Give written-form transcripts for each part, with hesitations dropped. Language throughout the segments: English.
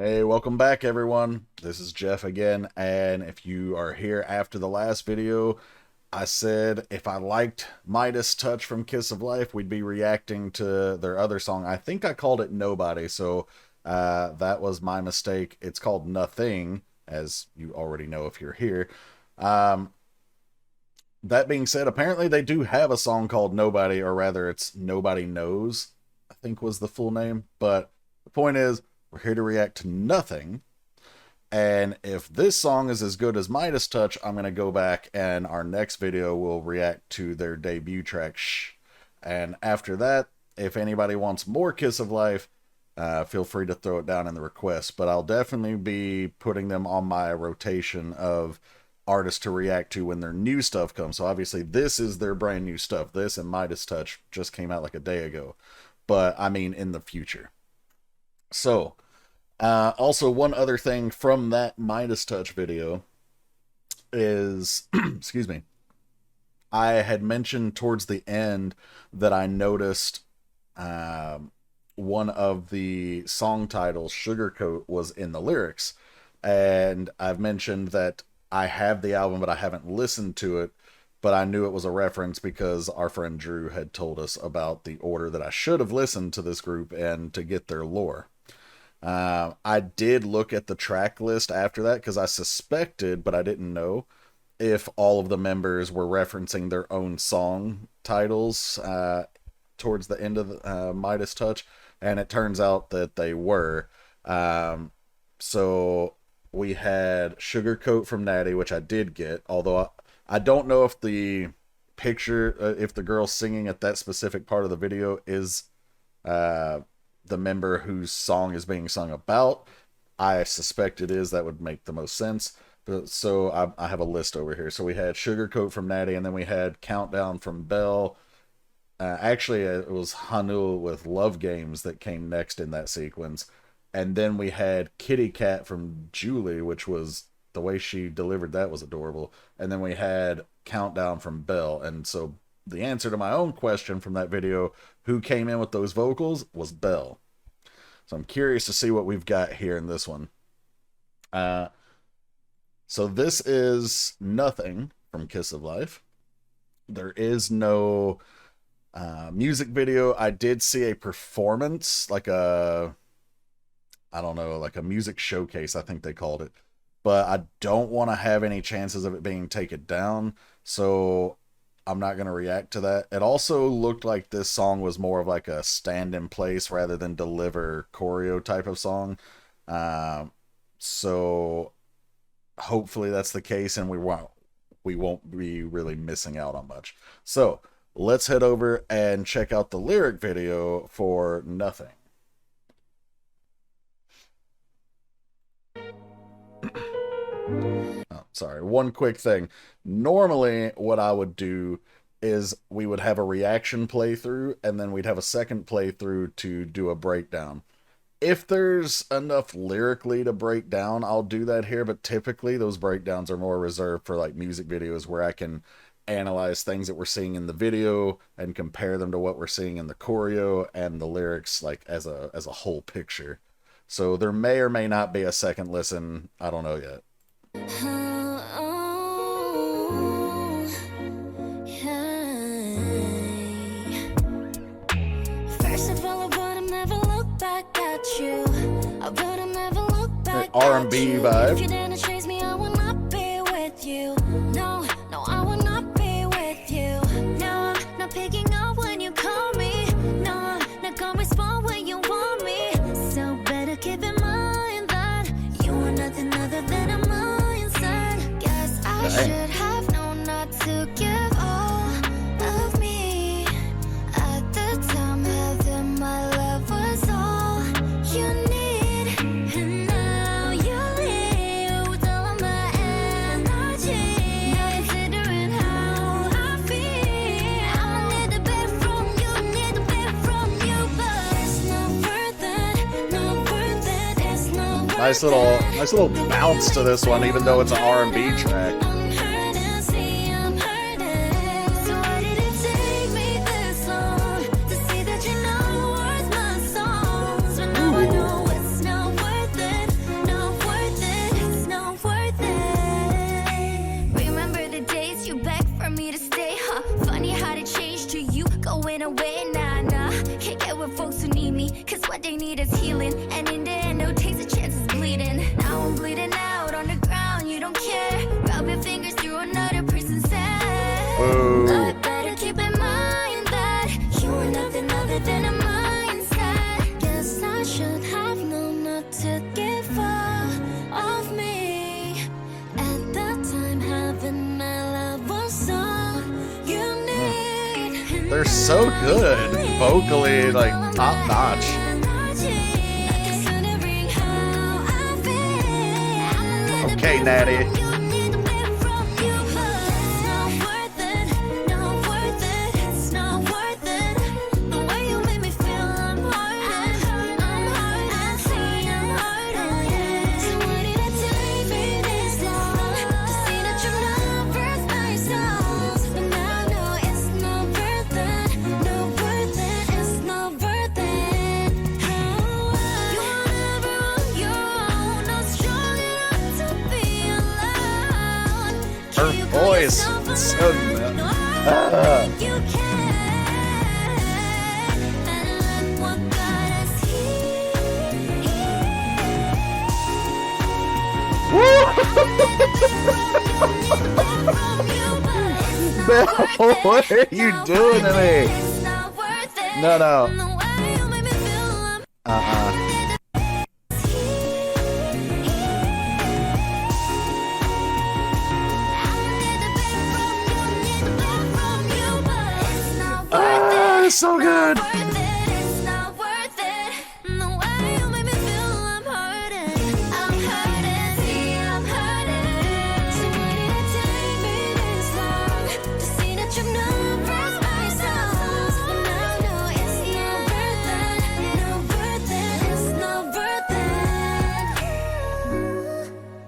Hey, welcome back, everyone. This is Jeff again, and if you are here after the last video, I said if I liked Midas Touch from Kiss of Life, we'd be reacting to their other song. I think I called it Nobody, so that was my mistake. It's called Nothing, as you already know if you're here. Um, that being said, apparently they do have a song called Nobody, or rather, it's Nobody Knows, I think was the full name. But the point is, we're here to react to Nothing. And if this song is as good as Midas Touch, I'm going to go back and our next video will react to their debut track, Shh. And after that, if anybody wants more Kiss of Life, feel free to throw it down in the request. But I'll definitely be putting them on my rotation of artists to react to when their new stuff comes. So obviously this is their brand new stuff. This and Midas Touch just came out like a day ago. But I mean in the future. So, also one other thing from that Midas Touch video is, excuse me, I had mentioned towards the end that I noticed one of the song titles, Sugarcoat, was in the lyrics. And I've mentioned that I have the album, but I haven't listened to it. But I knew it was a reference because our friend Drew had told us about the order that I should have listened to this group and to get their lore. I did look at the track list after that because I suspected, but I didn't know, if all of the members were referencing their own song titles towards the end of Midas Touch, and it turns out that they were. So we had Sugarcoat from Natty, which I did get, although I don't know if the picture, if the girl singing at that specific part of the video is the member whose song is being sung about. I suspect it is. That would make the most sense. But, so I have a list over here. So we had Sugarcoat from Natty, and then we had Countdown from Belle. Actually, it was Hanu with Love Games that came next in that sequence. And then we had Kitty Cat from Julie, which was, the way she delivered that was adorable. And then we had Countdown from Belle. And so the answer to my own question from that video, who came in with those vocals, was Belle. So I'm curious to see what we've got here in this one. So this is Nothing from Kiss of Life. There is no music video. I did see a performance, like a, I don't know, like a music showcase, I think they called it. But I don't want to have any chances of it being taken down, so I'm not going to react to that. It also looked like this song was more of like a stand in place rather than deliver choreo type of song. So hopefully that's the case and we won't be really missing out on much. So let's head over and check out the lyric video for Nothing. Oh, sorry, one quick thing. Normally, what I would do is we would have a reaction playthrough, and then we'd have a second playthrough to do a breakdown. If there's enough lyrically to break down, I'll do that here, but typically those breakdowns are more reserved for like music videos where I can analyze things that we're seeing in the video and compare them to what we're seeing in the choreo and the lyrics like as a whole picture. So there may or may not be a second listen. I don't know yet. R&B vibe. If you didn't chase me, I will not be with you. No, no, I will not be with you. No, I'm not picking up when you call me. No, I'm not gonna respond when you want me. So better keep in mind that you are nothing other than a mindset. Guess I should have known not to give all of me. At the time, having my love was all you need. Nice little bounce to this one, even though it's an R&B track. bleeding out on the ground, you don't care. Rub your fingers through another person's head. Whoa. But better keep in mind that you are nothing other than a mindset. Guess I should have known not to give up of me. At that time, having my love was all you need. They're so good vocally, like top notch. Okay, Natty. Her voice is so good. Belle, what are you doing to me? No, no. It's so good.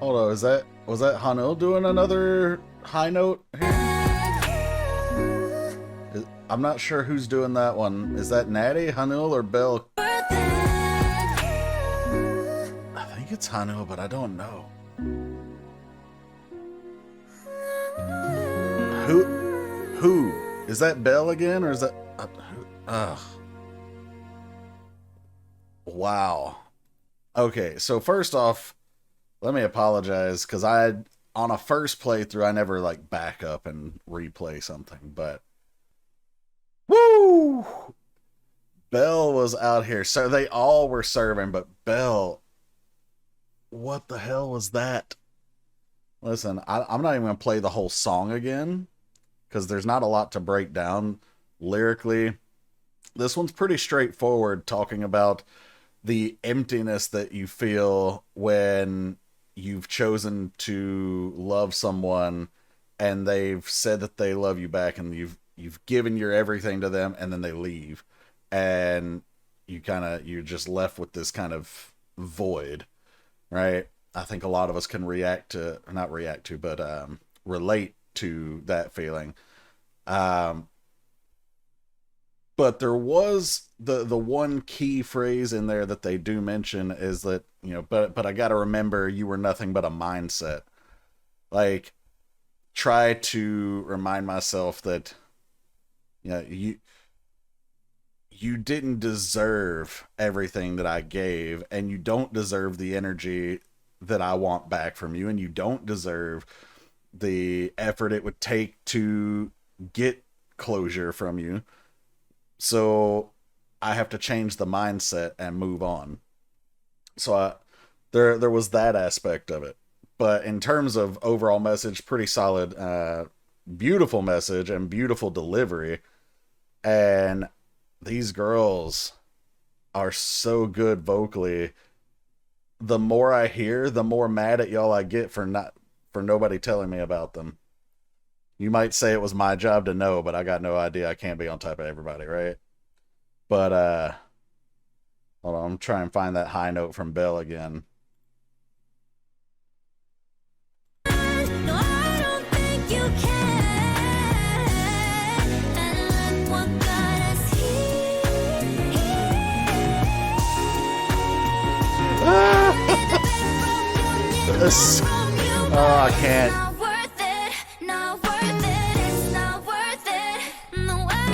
Hold on, was that Hanul doing another high note here? I'm not sure who's doing that one. Is that Natty, Hanul, or Belle? I think it's Hanul, but I don't know. Who? Is that Belle again, or is that... Ugh. Wow. Okay, so first off, let me apologize, because on a first playthrough, I never, like, back up and replay something, but... Woo! Belle was out here. So they all were serving, but Belle, what the hell was that? Listen, I'm not even going to play the whole song again, because there's not a lot to break down lyrically. This one's pretty straightforward, talking about the emptiness that you feel when you've chosen to love someone and they've said that they love you back, and you've given your everything to them, and then they leave, and you're just left with this kind of void, right? I think a lot of us can relate to that feeling. But there was the one key phrase in there that they do mention is that, but I got to remember you were nothing but a mindset. Like, try to remind myself that, you didn't deserve everything that I gave, and you don't deserve the energy that I want back from you, and you don't deserve the effort it would take to get closure from you. So I have to change the mindset and move on. So there was that aspect of it. But in terms of overall message, pretty solid, beautiful message and beautiful delivery. And these girls are so good vocally. The more I hear, the more mad at y'all I get for nobody telling me about them. You might say it was my job to know, but I got no idea. I can't be on top of everybody, right? But hold on, I'm trying to find that high note from Belle again. No, I don't think you can. And what got us here. This, oh, I can't.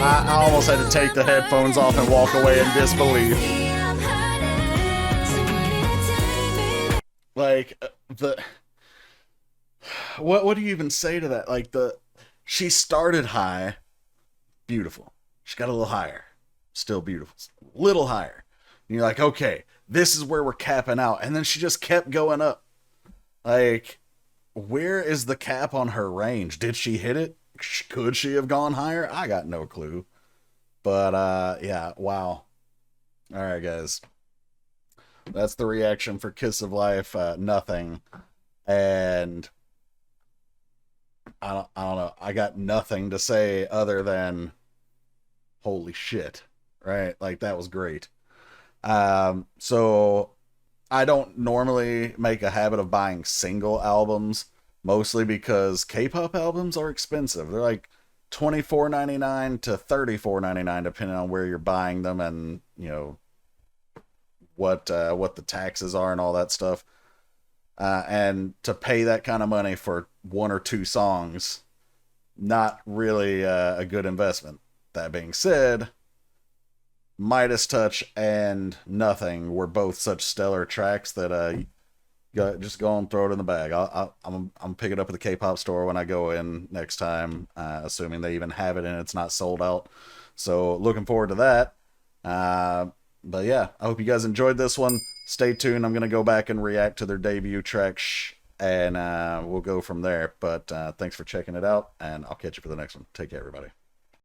I almost had to take the headphones off and walk away in disbelief. Like, the what do you even say to that? Like she started high, beautiful. She got a little higher, still beautiful. Little higher. And you're like, okay, this is where we're capping out. And then she just kept going up. Like, where is the cap on her range? Did she hit it? Could she have gone higher? I got no clue. But yeah, wow. All right, guys. That's the reaction for Kiss of Life. Nothing. And I don't know. I got nothing to say other than holy shit. Right? Like that was great. So I don't normally make a habit of buying single albums, mostly because K-pop albums are expensive. They're like $24.99 to $34.99 depending on where you're buying them and, you know, what the taxes are and all that stuff. And to pay that kind of money for one or two songs, not really a good investment. That being said, Midas Touch and Nothing were both such stellar tracks that just go and throw it in the bag. I'm pick it up at the K-pop store when I go in next time, assuming they even have it and it's not sold out. So looking forward to that. But yeah, I hope you guys enjoyed this one. Stay tuned. I'm gonna go back and react to their debut track, and we'll go from there. But thanks for checking it out, and I'll catch you for the next one. Take care, everybody.